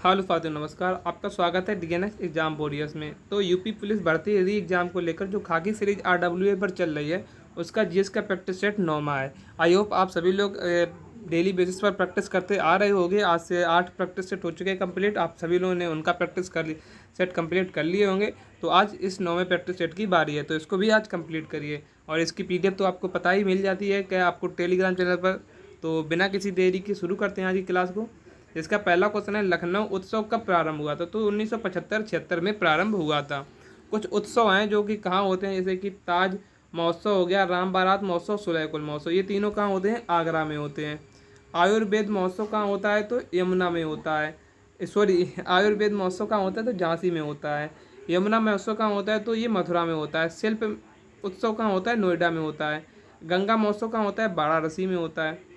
Hello साथियों, नमस्कार। आपका स्वागत है डीएनएस एग्जाम वॉरियर्स में। तो यूपी पुलिस भर्ती री एग्जाम को लेकर जो खाकी सीरीज आरडब्ल्यूए पर चल रही है, उसका जीएस का प्रैक्टिस सेट 9वां है। आई होप आप सभी लोग डेली बेसिस पर प्रैक्टिस करते आ रहे होंगे। आज से 8 प्रैक्टिस सेट हो चुके हैं कंप्लीट। आप सभी लोगों ने उनका प्रैक्टिस सेट कंप्लीट कर लिए होंगे। तो आज इस 9वें प्रैक्टिस सेट की बारी है, तो इसको भी आज कंप्लीट करिए। और इसकी पीडीएफ तो आपको पता ही मिल जाती है क्या आपको टेलीग्राम चैनल पर। तो बिना किसी देरी के शुरू करते हैं आज की क्लास को। इसका पहला क्वेश्चन है, लखनऊ उत्सव कब प्रारंभ हुआ था? तो 1975-76 में प्रारंभ हुआ था। कुछ उत्सव हैं जो कि कहाँ होते हैं, जैसे कि ताज महोत्सव हो गया, राम बारात महोत्सव, सुलहकुल महोत्सव, ये तीनों कहाँ होते हैं? आगरा में होते हैं। आयुर्वेद महोत्सव कहाँ होता है? तो यमुना में होता है। सॉरी, आयुर्वेद महोत्सव कहाँ होता है? तो झांसी में होता है। यमुना महोत्सव कहाँ होता है? तो ये मथुरा में होता है। शिल्प उत्सव कहाँ होता है? नोएडा में होता है। गंगा महोत्सव कहाँ होता है? वाराणसी में होता है।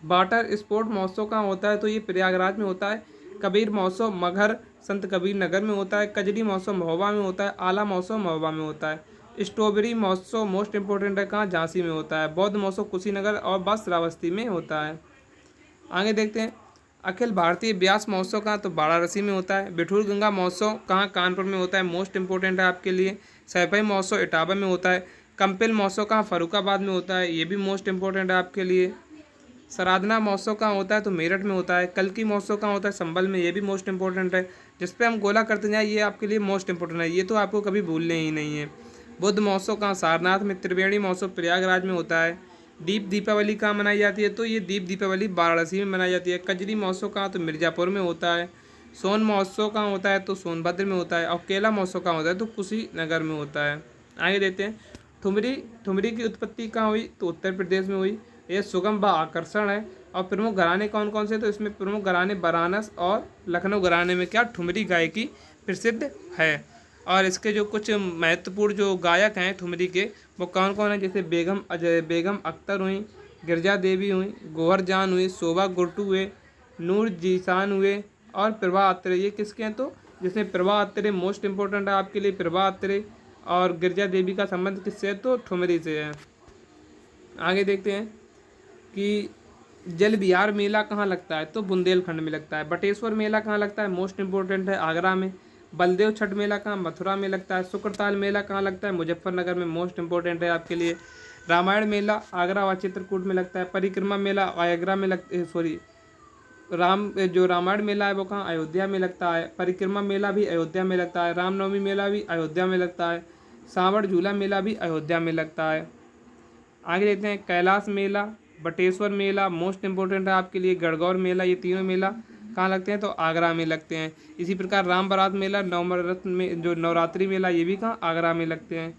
वाटर स्पोर्ट महोत्सव कहाँ होता है? तो ये प्रयागराज में होता है। कबीर महोत्सव मगहर संत कबीर नगर में होता है। कजरी महोत्सव महोबा में होता है। आला महोत्सव महोबा में होता है। स्ट्रॉबेरी महोत्सव मोस्ट इंपॉर्टेंट है कहाँ? झांसी में होता है। बौद्ध महोत्सव कुशीनगर और श्रावस्ती में होता है। आगे देखते हैं, अखिल भारतीय व्यास महोत्सव कहाँ? तो वाराणसी में होता है। बिठूर गंगा महोत्सव कहाँ? कानपुर में होता है। मोस्ट इंपॉर्टेंट है आपके लिए। सैफई महोत्सव इटावा में होता है। कंपिल महोत्सव कहाँ? फरुखाबाद में होता है, ये भी मोस्ट इंपॉर्टेंट है आपके लिए। सराधना महोत्सव कहाँ होता है? तो मेरठ में होता है। कल्की महोत्सव कहाँ होता है? संभल में, ये भी मोस्ट इंपॉर्टेंट है। जिस पे हम गोला करते जाए, ये आपके लिए मोस्ट इंपॉर्टेंट है, ये तो आपको कभी भूलने ही नहीं है। बुद्ध महोत्सव कहाँ? सारनाथ में। त्रिवेणी महोत्सव प्रयागराज में होता है। दीप दीपावली कहाँ मनाई जाती है? तो ये दीप दीपावली वाराणसी में मनाई जाती है। कजरी महोत्सव कहाँ? तो मिर्जापुर में होता है। सोन महोत्सव कहाँ होता है? तो सोनभद्र में होता है। और केला महोत्सव कहाँ होता है? तो कुशीनगर में होता है। आगे देखते हैं, ठुमरी ठुमरी की उत्पत्ति कहाँ हुई? तो उत्तर प्रदेश में हुई। यह सुगम व आकर्षण है। और प्रमुख घराने कौन कौन से? तो इसमें प्रमुख घराने बनारस और लखनऊ घराने में क्या ठुमरी गायकी प्रसिद्ध है। और इसके जो कुछ महत्वपूर्ण जो गायक हैं ठुमरी के, वो कौन कौन है? जैसे बेगम अख्तर हुई, गिरजा देवी हुई, गोहर जान हुई, शोभा गुर्टू हुए, नूर जीशान हुए और प्रभा अत्रे। ये किसके हैं? तो जिसमें प्रभा अत्रे मोस्ट इंपॉर्टेंट है आपके लिए। प्रभा अत्रे और गिरजा देवी का संबंध किससे है? तो ठुमरी से है। आगे देखते हैं कि जल विहार मेला कहाँ लगता है? तो बुंदेलखंड में लगता है। बटेश्वर मेला कहाँ लगता है? मोस्ट इंपॉर्टेंट है, आगरा में। बलदेव छठ मेला कहाँ? मथुरा में लगता है। शुक्रताल मेला कहाँ लगता है? मुजफ्फरनगर में, मोस्ट इंपॉर्टेंट है आपके लिए। रामायण मेला आगरा व चित्रकूट में लगता है। परिक्रमा मेला आगरा में जो रामायण मेला है वो कहाँ? अयोध्या में लगता है। परिक्रमा मेला भी अयोध्या में लगता है। रामनवमी मेला भी अयोध्या में लगता है। सांवड़ झूला मेला भी अयोध्या में लगता है। आगे देखते हैं, कैलाश मेला, बटेश्वर मेला मोस्ट इंपॉर्टेंट है आपके लिए। गणगौर मेला, ये तीनों मेला कहाँ लगते हैं? तो आगरा में लगते हैं। इसी प्रकार राम बारात मेला, नवरात्र में जो नवरात्रि मेला, ये भी कहाँ? आगरा में लगते हैं।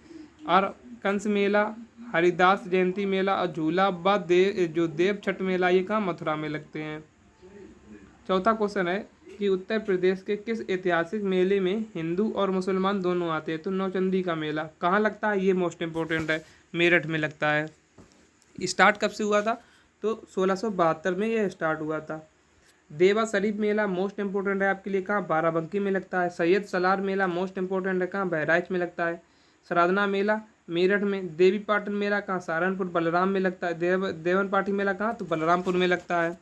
और कंस मेला, हरिदास जयंती मेला और झूला व जो देव छठ मेला, ये कहाँ? मथुरा में लगते हैं। चौथा क्वेश्चन है कि उत्तर प्रदेश के किस ऐतिहासिक मेले में हिंदू और मुसलमान दोनों आते हैं? तो नौचंदी का मेला कहाँ लगता है? ये मोस्ट इंपॉर्टेंट है, मेरठ में लगता है। स्टार्ट कब से हुआ था? तो 1672 में यह स्टार्ट हुआ था। देवा शरीफ मेला मोस्ट इंपॉर्टेंट है आपके लिए, कहाँ? बाराबंकी में लगता है। सैयद सलार मेला मोस्ट इंपॉर्टेंट है, कहाँ? बहराइच में लगता है। सारनाथ मेला मेरठ में। देवी पाटन मेला कहाँ? सहारनपुर बलराम में लगता है। देवन पाठी मेला कहाँ? तो बलरामपुर में लगता है।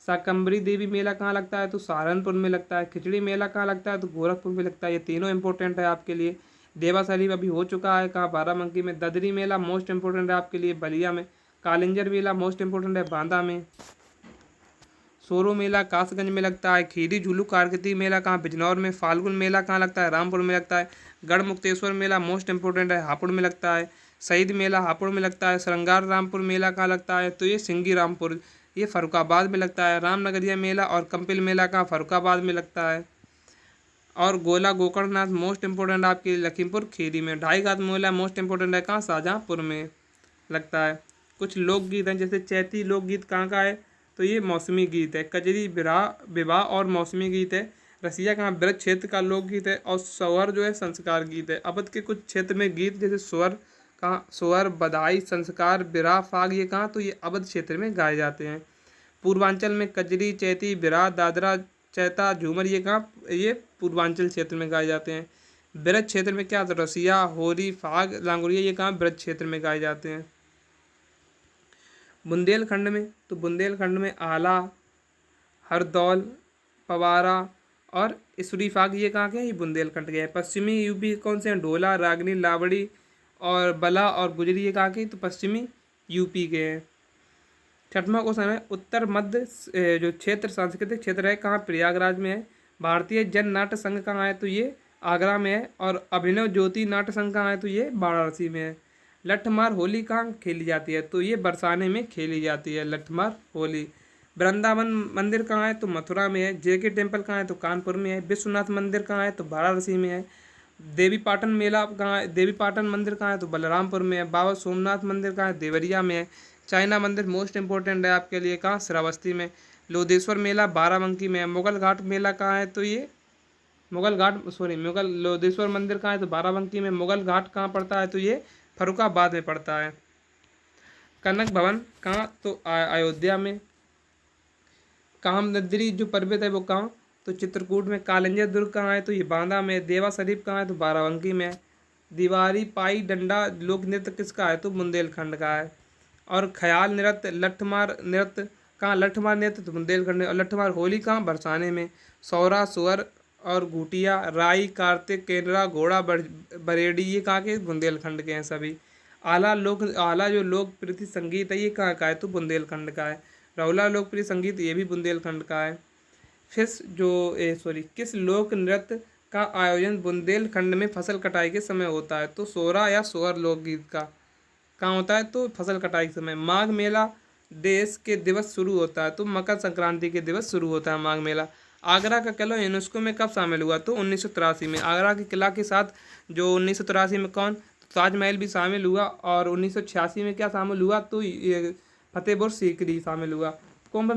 शाकंभरी देवी मेला कहाँ लगता है? तो सहारनपुर में लगता है। खिचड़ी मेला कहाँ लगता है? तो गोरखपुर में लगता है। ये तीनों इंपॉर्टेंट है आपके लिए। देवा शरीफ अभी हो चुका है, कहाँ? बाराबंकी में। ददरी मेला मोस्ट इंपॉर्टेंट है आपके लिए, बलिया में। कालिंजर मेला मोस्ट इंपॉर्टेंट है, बांदा में। सोरो मेला कासगंज में लगता है। खीरी झूलू कारकती मेला कहाँ? बिजनौर में। फाल्गुन मेला कहाँ लगता है? रामपुर में लगता है। गढ़ मुक्तेश्वर मेला मोस्ट इंपॉर्टेंट है, हापुड़ में लगता है। शहीद मेला हापुड़ में लगता है। श्रृंगार रामपुर मेला कहाँ लगता है? तो ये सिंगी रामपुर, ये फरुखाबाद में लगता है। रामनगरिया मेला और कंपिल मेला कहाँ? फरुखाबाद में लगता है। और गोला गोकर्णनाथ मोस्ट इंपॉर्टेंट आपके लखीमपुर खीरी में। ढाई घाट मेला मोस्ट इंपॉर्टेंट है, कहाँ? शाहजहाँपुर में लगता है। कुछ लोकगीत हैं, जैसे चैती लोकगीत कहाँ का है? तो ये मौसमी गीत है। कजरी विवाह और मौसमी गीत है। रसिया कहाँ? ब्रज क्षेत्र का लोकगीत है। और स्वर जो है संस्कार गीत है। अवध के कुछ क्षेत्र में गीत, जैसे स्वर कहाँ? स्वर, बधाई, संस्कार, विराह, फाग, ये कहाँ? तो ये अवध क्षेत्र में गाए जाते हैं। पूर्वांचल में कजरी, चैती, विराह, दादरा, चैता, झूमर, ये कहाँ? ये पूर्वांचल क्षेत्र में गाए जाते हैं। ब्रज क्षेत्र में क्या? तो रसिया, होरी, फाग, लांगुरिया, ये कहाँ? ब्रज क्षेत्र में गाए जाते हैं। बुंदेलखंड में, तो बुंदेलखंड में आला, हरदौल, पवारा, और इसरीफाग ये कहाँ के हैं, ये बुंदेलखंड के हैं। पश्चिमी यूपी कौन से हैं, ढोला, रागनी, लावड़ी और बला और गुजरी, ये कहाँ के हैं, तो पश्चिमी यूपी के हैं। छठवां क्वेश्चन है, उत्तर मध्य जो क्षेत्र सांस्कृतिक क्षेत्र है कहाँ, प्रयागराज में है। भारतीय जन नाट्य संघ कहाँ है, तो ये आगरा में है। और अभिनव ज्योति नाट्य संघ कहाँ है, तो ये वाराणसी में है। लठमार होली कहाँ खेली जाती है, तो ये बरसाने में खेली जाती है लठमार होली। वृंदावन मंदिर कहाँ है, तो मथुरा में है। जेके टेम्पल कहाँ है, तो कानपुर में है। विश्वनाथ मंदिर कहाँ है, तो वाराणसी में है। देवी पाटन मेला कहाँ है, देवी पाटन मंदिर कहाँ है, तो बलरामपुर में है। बाबा सोमनाथ मंदिर कहाँ है, देवरिया में है। चाइना मंदिर मोस्ट इंपॉर्टेंट है आपके लिए, कहाँ, श्रावस्ती में। लोधेश्वर मेला बाराबंकी में है। मुगल घाट मेला कहाँ है, तो ये मुगल लोधेश्वर मंदिर कहाँ है, तो बाराबंकी में। मुगल घाट कहाँ पड़ता है, तो ये फरुखाबाद में पड़ता है। कनक भवन कहाँ, तो अयोध्या में। कामदगिरी जो पर्वत है वो कहाँ, तो चित्रकूट में। कालिंजर दुर्ग कहाँ है, तो ये बांदा में। देवा शरीफ कहाँ है, तो बाराबंकी में। दीवारी पाई डंडा लोक नृत्य किसका है, तो बुंदेलखंड का है। और ख्याल नृत्य लठमार नृत्य कहाँ, लठमार नृत्य तो बुंदेलखंड में। और लठमार होली कहाँ, बरसाने में। सौरा, सुअर और घूटिया, राई, कार्तिक, केनरा, घोड़ा, बरेडी, ये कहाँ के, बुंदेलखंड के हैं सभी। आला जो लोकप्रिय संगीत है ये कहाँ का है, तो बुंदेलखंड का है। रौला लोकप्रिय संगीत ये भी बुंदेलखंड का है। किस लोक नृत्य का आयोजन बुंदेलखंड में फसल कटाई के समय होता है, तो सोरा या सोहर लोकगीत का कहाँ होता है, तो फसल कटाई के समय। माघ मेला देश के दिवस शुरू होता है, तो मकर संक्रांति के दिवस शुरू होता है माघ मेला। आगरा का किला यूनेस्को में कब शामिल हुआ, तो 1983 में। आगरा के किला के साथ जो 1983 में कौन, ताजमहल भी शामिल हुआ। और 1986 में क्या शामिल हुआ, तो ये फतेहपुर सीकरी शामिल हुआ। कुंभ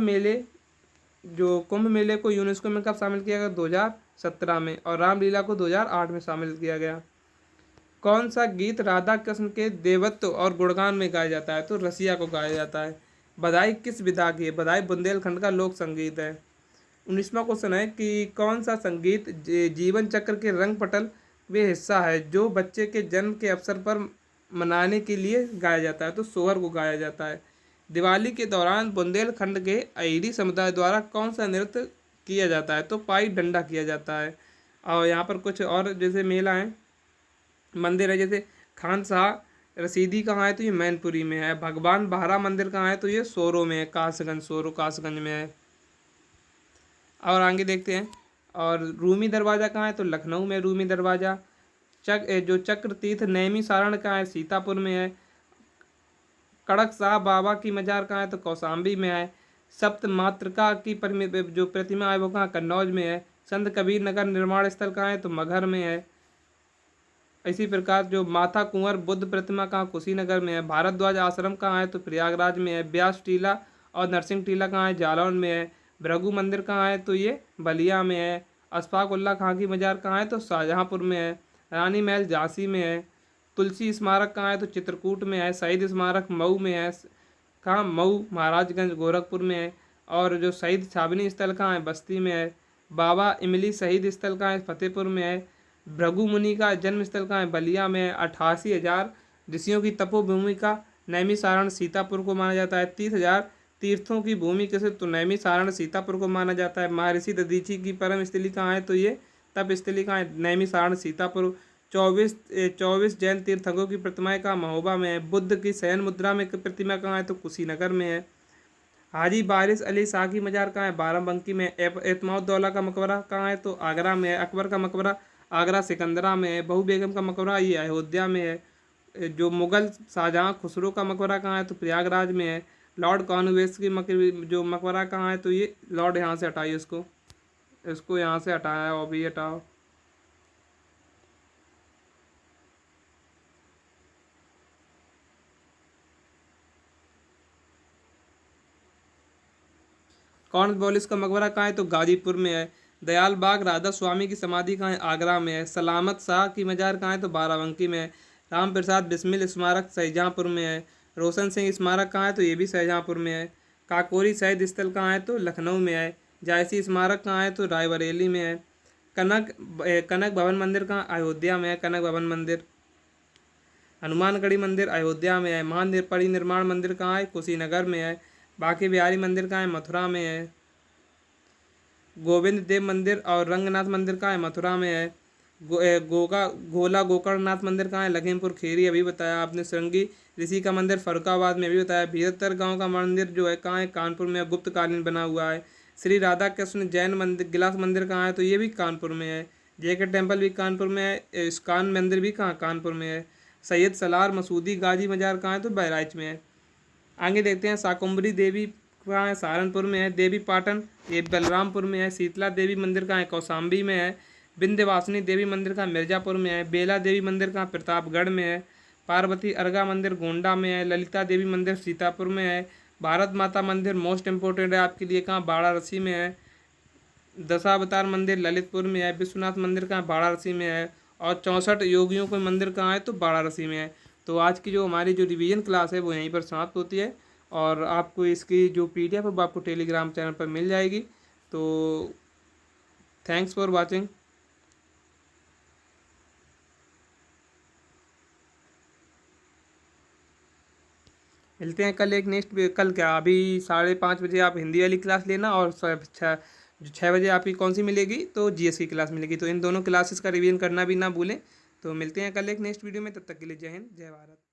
मेले को यूनेस्को में कब शामिल किया गया, 2017 में। और रामलीला को 2008 में शामिल किया गया। कौन सा गीत राधा कृष्ण के देवत्व और गुणगान में गाया जाता है, तो रसिया को गाया जाता है। बधाई किस विधा की है, बधाई बुंदेलखंड का लोक संगीत है। 19वां क्वेश्चन है कि कौन सा संगीत जीवन चक्र के रंग पटल वे हिस्सा है जो बच्चे के जन्म के अवसर पर मनाने के लिए गाया जाता है, तो सोहर को गाया जाता है। दिवाली के दौरान बुंदेलखंड के आइरी समुदाय द्वारा कौन सा नृत्य किया जाता है, तो पाई डंडा किया जाता है। और यहाँ पर कुछ और जैसे मेला है, मंदिर है, जैसे खान शाह रसीदी कहाँ है, तो ये मैनपुरी में है। भगवान बाहरा मंदिर कहाँ है, तो ये सोरो में है, कासगंज में है। और आगे देखते हैं। और रूमी दरवाज़ा कहाँ है, तो लखनऊ में रूमी दरवाज़ा। जो चक्र तीर्थ नैमी सारण कहाँ है, सीतापुर में है। कड़क साहब बाबा की मजार कहाँ है, तो कौशाम्बी में है। सप्त मातृका की जो प्रतिमा है वो कहाँ, कन्नौज में है। संत कबीर नगर निर्माण स्थल कहाँ है, तो मगहर में है। इसी प्रकार जो माथा कुंवर बुद्ध प्रतिमा कहाँ, कुशीनगर में है। भारद्वाज आश्रम कहाँ है, तो प्रयागराज में है। व्यास टीला और नरसिंह टीला कहाँ है, जालौन में है। भृगु मंदिर कहाँ है, तो ये बलिया में है। अशफाक उल्ला खां की मजार कहाँ है, तो शाहजहाँपुर में है। रानी महल झांसी में है। तुलसी स्मारक कहाँ है, तो चित्रकूट में है। शहीद स्मारक मऊ में है, कहाँ, मऊ महाराजगंज गोरखपुर में है। और जो शहीद छावनी स्थल कहाँ है, बस्ती में है। बाबा इमली शहीद स्थल कहाँ है, फतेहपुर में है। भृगु मुनि का जन्म स्थल कहाँ है, बलिया में है। 88,000 ऋषियों की तपोभूमि का नैमिसारण सीतापुर को माना जाता है। 30,000 तीर्थों की भूमि किसे, तो नैमिसारण सीतापुर को माना जाता है। महर्षि दधीची की परम स्थली कहाँ है, तो ये तप स्थली कहाँ है, नैमिसारण सीतापुर। 24 जैन तीर्थंकरों की प्रतिमाएं कहाँ, महोबा में है। बुद्ध की शयन मुद्रा में प्रतिमा कहाँ है, तो कुशीनगर में है। हाजी बारिश अली शाह की मजार कहाँ है, बाराबंकी में। एतमाउद्दौला का मकबरा कहाँ है, तो आगरा में है। अकबर का मकबरा आगरा सिकंदरा में है। बहू बेगम का मकबरा ये अयोध्या में है। जो मुगल शाहजहाँ खुसरो का मकबरा कहाँ है, तो प्रयागराज में है। लॉर्ड कॉर्नवेलिस की जो मकबरा कहाँ है, तो ये लॉर्ड, यहाँ से हटाइए इसको यहाँ से हटाया और भी हटाओ। कॉर्नवालिस का मकबरा कहाँ है, तो गाजीपुर में है। दयाल बाग राधा स्वामी की समाधि कहाँ है, आगरा में है। सलामत शाह की मजार कहाँ है, तो बाराबंकी में है। राम प्रसाद बिस्मिल स्मारक शाहजहाँपुर में है। रोशन सिंह स्मारक कहाँ है, तो ये भी शाहजहाँपुर में है। काकोरी शहीद स्थल कहाँ है, तो लखनऊ में है। जायसी स्मारक कहाँ है, तो रायबरेली में है। कनक भवन मंदिर कहाँ, अयोध्या में है, कनक भवन मंदिर। हनुमानगढ़ी मंदिर अयोध्या में है। महान परिनिर्माण मंदिर कहाँ है, कुशीनगर में है। बांके बिहारी मंदिर कहाँ है, मथुरा में है। गोविंद देव मंदिर और रंगनाथ मंदिर कहाँ है? मथुरा में है। गोला गोकर्णनाथ मंदिर कहाँ है? लखीमपुर खीरी, अभी बताया आपने। श्रृंगी ऋषि का मंदिर फर्रुखाबाद में, अभी बताया। भीतर गांव का मंदिर जो है कहाँ है? कानपुर में, गुप्तकालीन बना हुआ है। श्री राधा कृष्ण जैन मंदिर गिलास मंदिर कहाँ है? तो ये भी कानपुर में है। जेके टेम्पल भी कानपुर में है। इस्कॉन मंदिर भी कहाँ? कानपुर में है। सैयद सलार मसूदी गाजी मजार कहाँ है? तो बहराइच में है। आगे देखते हैं, शाकुंभरी देवी कहाँ है? सहारनपुर में है। देवी पाटन ये बलरामपुर में है। शीतला देवी मंदिर कहाँ है? कौशाम्बी में है। विंध्यवासिनी देवी मंदिर कहाँ? मिर्जापुर में है। बेला देवी मंदिर कहाँ? प्रतापगढ़ में है। पार्वती अर्गा मंदिर गोंडा में है। ललिता देवी मंदिर सीतापुर में है। भारत माता मंदिर मोस्ट इम्पोर्टेंट है आपके लिए, कहाँ? वाराणसी में है। दशावतार मंदिर ललितपुर में है। विश्वनाथ मंदिर कहाँ? वाराणसी में है। और 64 योगियों के मंदिर कहाँ है? तो वाराणसी में है। तो आज की जो हमारी जो रिवीजन क्लास है वो यहीं पर समाप्त होती है, और आपको इसकी जो PDF है वो आपको टेलीग्राम चैनल पर मिल जाएगी। तो थैंक्स फॉर वाचिंग। मिलते हैं कल एक नेक्स्ट, कल क्या, अभी 5:30 बजे आप हिंदी वाली क्लास लेना, और 6 बजे आपकी कौन सी मिलेगी? तो GS की क्लास मिलेगी। तो इन दोनों क्लासेस का रिवीजन करना भी ना भूलें। तो मिलते हैं कल एक नेक्स्ट वीडियो में, तब तक के लिए जय हिंद जय भारत।